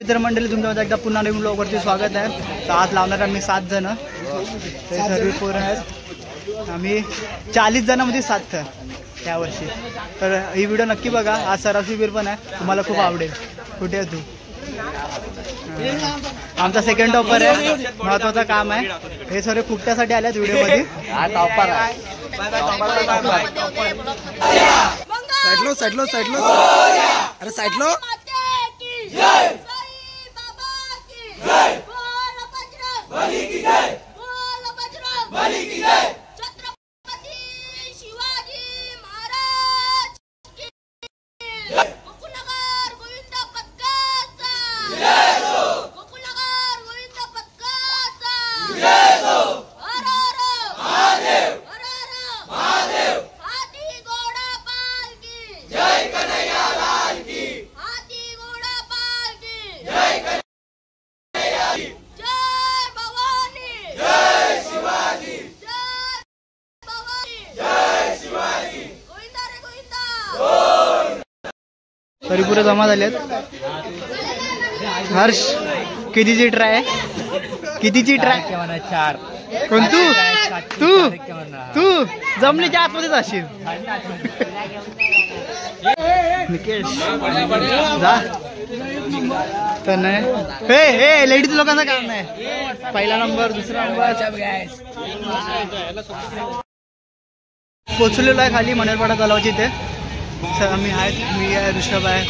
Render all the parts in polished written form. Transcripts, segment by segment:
मित्रमंडळी तुमच्या एकदा पुन्हा नवीन ब्लॉगवरती स्वागत आहे। तर आज लावणार आम्ही 7 जण, ते सर्व पोरं आहेत। आम्ही 40 जणांमध्ये 7 यावर्षी। तर ही व्हिडिओ नक्की बघा। आज सरासरी वीर पण आहे, तुम्हाला खूप आवडेल। कुठे आहे तू? आमचा सेकंड टॉपर आहे, महत्त्वाचं काम आहे। हे सर्व फुकट्यासाठी आल्यात व्हिडिओमध्ये। टॉपर आहे, साईडलो अरे साईडलो। तरी पुरे जमा झालेत। हर्ष कितीची ट्राय? कितीची ट्राय? 4। कोण तू? तू जमलीच्या आतमध्येच असशील। निकेश जा तर नाही। हे लेडीज लोकांचं काम नाही। पहिला नंबर, दुसरा नंबर पोचलेलो आहे खाली मनरपाडा तलावाची। इथे सर आम्ही आहेत, मी आहे, ऋषभ आहे,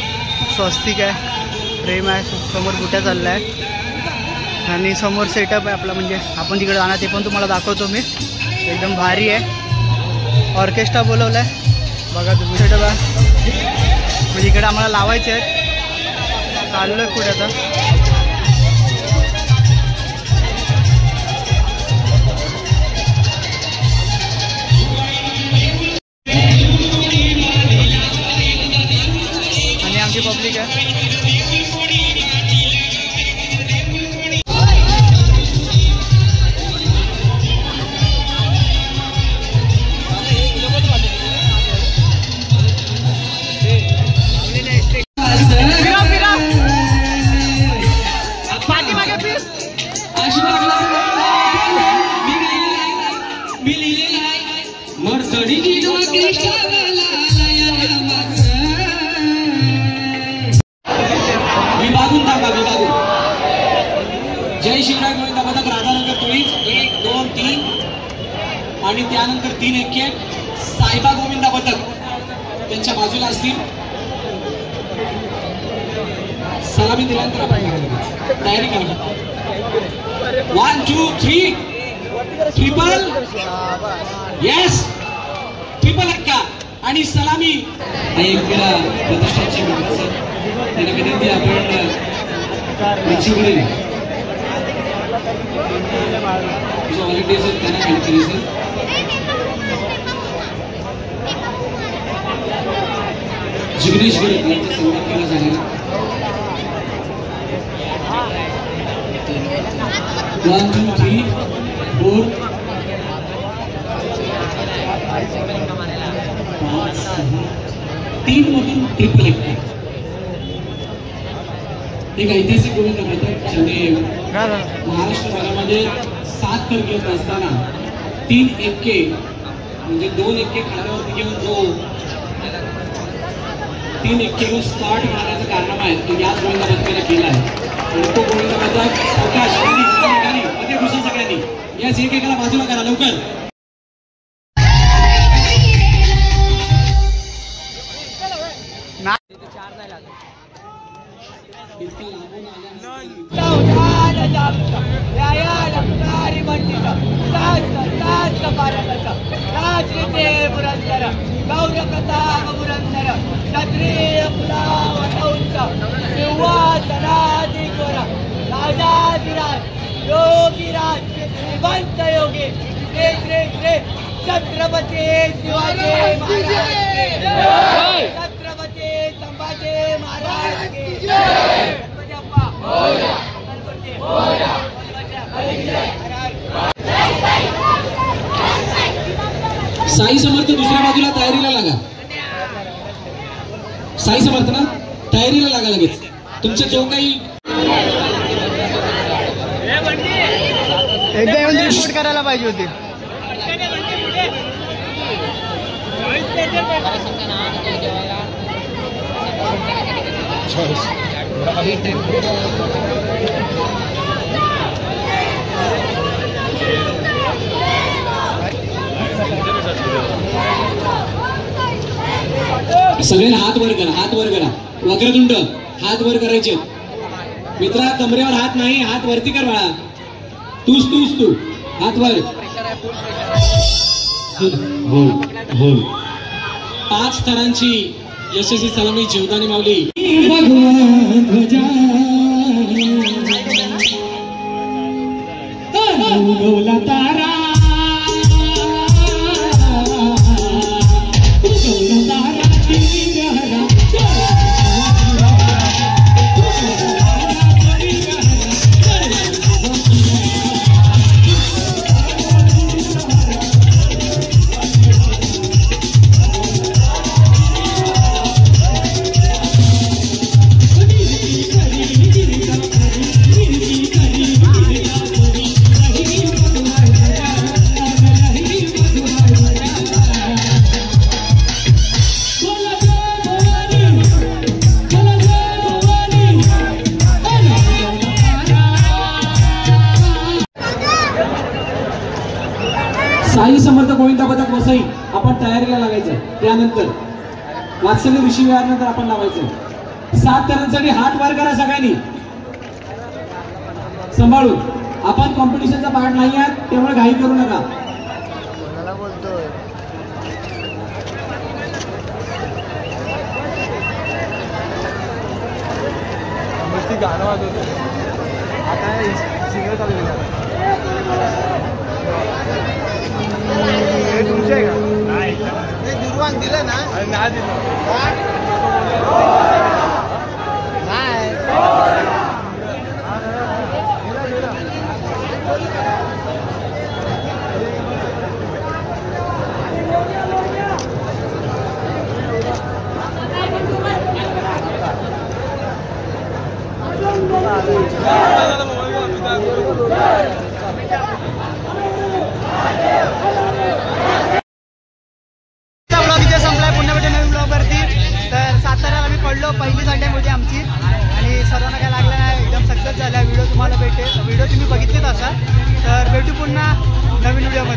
स्वस्तिक आहे, प्रेम आहे, समोर बुट्या चालला आहे आणि समोर सेटअप आहे आपला। म्हणजे आपण तिकडे जाणार ते पण तुम्हाला दाखवतो मी। एकदम भारी आहे, ऑर्केस्ट्रा बोलवलं आहे बघा तुम्ही। सेटअप आहे म्हणजे इकडे आम्हाला लावायचे आहेत। चाललो आहे पुढे आता। पब्लिक है जय शिवराय गोविंदा पदक राधानगर पोलीस 1 2 3 आणि त्यानंतर 3 1 साईबा गोविंदा पदक त्यांच्या बाजूला असतील। सलामी दिल्यानंतर आपण तयारी करा। 1 2 3 ट्रिपल यस ट्रिपल अक्का आणि सलामी। एक प्रतिष्ठानची त्यांना विनंती आपण ऑलरेडी सर त्यांना विनंती सर जिग्नेश गिरत यांचा सन्मान केला जाईल। 1 2 3 4 3 मधून ट्रिपल एक ऐतिहासिक गोविंद पदक ज्याने महाराष्ट्र भागामध्ये 7 तर घेत असताना 3 1 म्हणजे 2 1 खात्यावरती घेऊन जो 3 1 घेऊन स्टार्ट करण्याचं कारनामा आहे तो याच गोविंद पदकाने केला आहे। आणि तो गोविंद पदक अवकाश मध्ये घुसा सगळ्यांनी याच एकेकाला बाजूला करा लवकर। छत्रपती शिवाजी महाराज, छत्रपती संभाजी महाराज की जय। साई समर्थ दुसऱ्या बाजूला तयारीला लागा। साई समर्थ ना तयारीला लागा लगेच। तुमचे जो काही एकदा येऊन रिपोर्ट करायला पाहिजे होती. सगळ्यांना हात वर करा, हात वर करा. वक्रतुंड हात वर करायचे. मित्रा कमरेवर हात नाही, हात वरती कर बाळा. तू हात वर. बोल बोल. 5 थरांची यशस्वी सलामी जीवदानी माऊली. भगवान ध्वजा उगवला तारा, उगवला तारा तिरहरा. साई समर्थ गोविंदा पदक वसई आपण तयारीला लागायचं. त्यानंतर वात्सल्य ऋषी वेळानंतर आपण लावायचं. 7 थरांसाठी हात वर करा सगळ्यांनी सांभाळून. आपण कॉम्पिटिशनचा पार्ट नाही आहात त्यामुळे घाई करू नका. गाणं वाजवतो आता सिंगर चालू तुमचे आहे का? नाही दुर्वान दिलं ना. नाही दिलं. ब्लॉग इथे संपलाय. पुन्हा भेटू नवीन ब्लॉगवरती. तर साताऱ्याला आम्ही पडलो. पहिली संडे होती आमची आणि सर्वांना काय लागलं नाही. एकदम सक्सेस झाला. व्हिडिओ तुम्हाला भेटेल. व्हिडिओ तुम्ही बघितलेच असाल. तर भेटू पुन्हा नवीन व्हिडिओमध्ये.